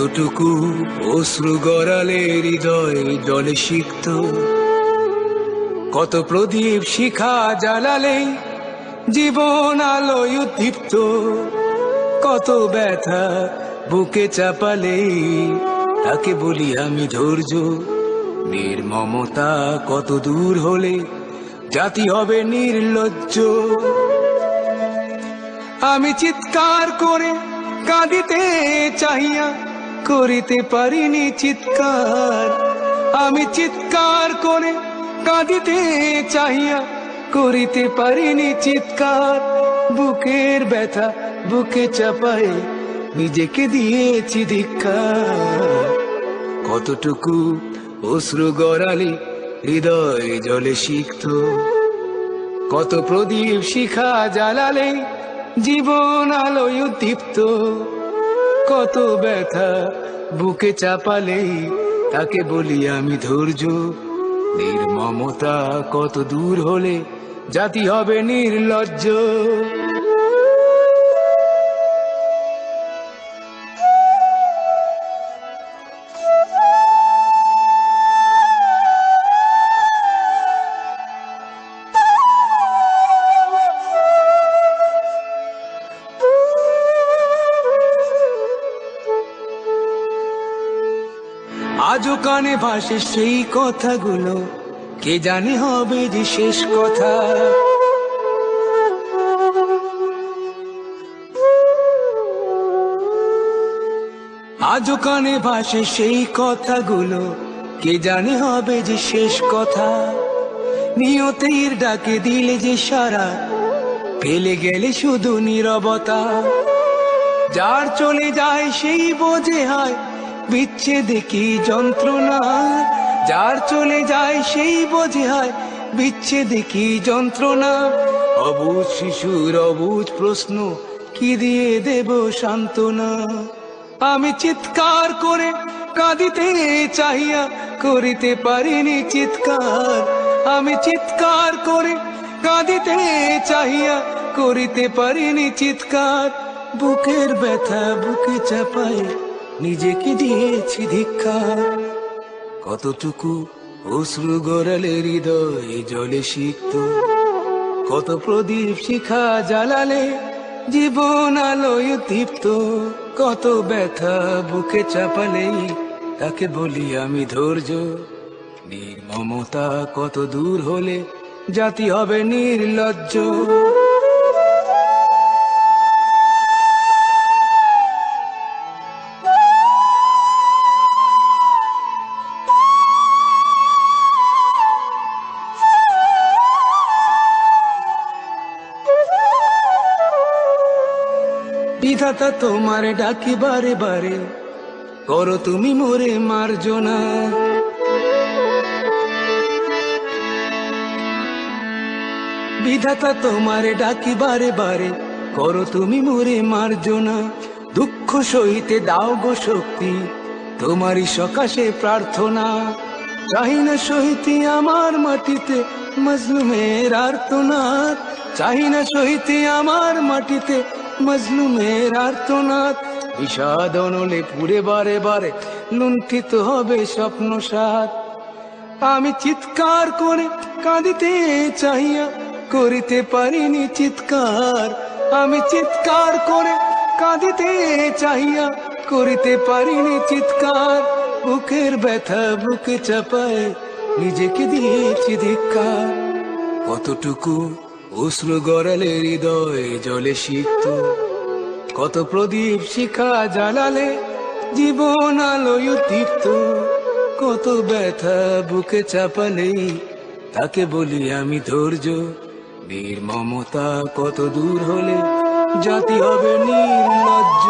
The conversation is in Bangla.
কতটুকু অশ্রু গড়ালে হৃদয় জলে সিক্ত, কত প্রদীপ শিখা জ্বালালে জীবন আলোয় উদ্দীপ্ত, কত ব্যথা বুকে চাপালে তাকে বলি আমি ধৈর্য। নির্মমতা কত দূর হলে জাতি হবে নির্লজ্জ। আমি চিৎকার করে কাঁদিতে চাহিয়া করিতে পারিনি চিৎকার, আমি চিৎকার করে কাঁদিতে চাহিয়া করিতে পারিনি চিৎকার। বুকের ব্যথা বুকে চাপায় নিজেকে দিয়েছি ধিক্কার। কতটুকু অশ্রু গড়ালে হৃদয় জলে সিক্ত, কত প্রদীপ শিখা জ্বালালে জীবন আলোয় উদ্দীপ্ত, কত ব্যথা বুকে চাপালে তাকে বলি আমি ধৈর্য। নির্মমতা কত দূর হলে জাতি হবে নির্লজ্জ। আজও কানে ভাসে সেই কথাগুলো, কে জানে হবে যে শেষ কথা। আজও কানে ভাসে সেই কথাগুলো, কে জানে হবে যে শেষ কথা। নিয়তির ডাকে দিলে যে সারা, ফেলে গেলে শুধু নীরবতা। যার চলে যায় সেই বোঝে হয় বিচ্ছেদে কি যন্ত্রণা, যার চলে যায় সেই বোঝে হয় বিচ্ছেদে কি যন্ত্রণা। অবুঝ শিশুর অবুঝ প্রশ্ন, কি দিয়ে দেব সান্ত্বনা। আমি চিৎকার করে কাঁদিতে চাহিয়া করিতে পারিনি চিৎকার, আমি চিৎকার করে কাঁদিতে চাহিয়া করিতে পারিনি চিৎকার। বুকের ব্যথা বুকে চাপায় নিজেকে দিয়েছি ধিক্কার। কতটুকু অশ্রু গড়ালে হৃদয় জলে সিক্ত, কত প্রদীপ শিখা জ্বালালে জীবন আলোয় উদ্দীপ্ত, কত ব্যথা বুকে চাপালে তাকে বলি আমি ধৈর্য। নির্মমতা কত দূর হলে জাতি হবে নির্লজ্জ। বিধাতা তোমার ডাকি বারে বারে, করো তুমি মোরে মার্জনা। বিধাতা তোমার ডাকি বারে বারে, করো তুমি মোরে মার্জনা। দুঃখ সইতে দাও গো শক্তি, তোমারই সকাশে প্রার্থনা। চাহি না সইতে আমার মাটিতে মজলুমের আর্তনাদ, চাহি না সইতে আমার মাটিতে মজলুমের আর্তনাদ। বিষাদ অনলে পুড়ে বারে বারে লুণ্ঠিত হবে স্বপ্ন সাথ। আমি চিৎকার করে কাঁদিতে চাহিয়া করিতে পারিনি চিৎকার, আমি চিৎকার করে কাঁদিতে চাহিয়া করিতে পারিনি চিৎকার। বুকের ব্যথা বুকে চাপায় নিজেকে দিয়েছি ধিক্কার। কতটুকু অশ্রু গড়ালে হৃদয় জলে সিক্ত, কত প্রদীপ শিখা জ্বালালে জীবন আলোয় উদ্দীপ্ত, কত ব্যথা বুকে চাপালে তাকে বলি আমি ধৈর্য। নির্মমতা কত দূর হলে জাতি হবে নির্লজ্জ।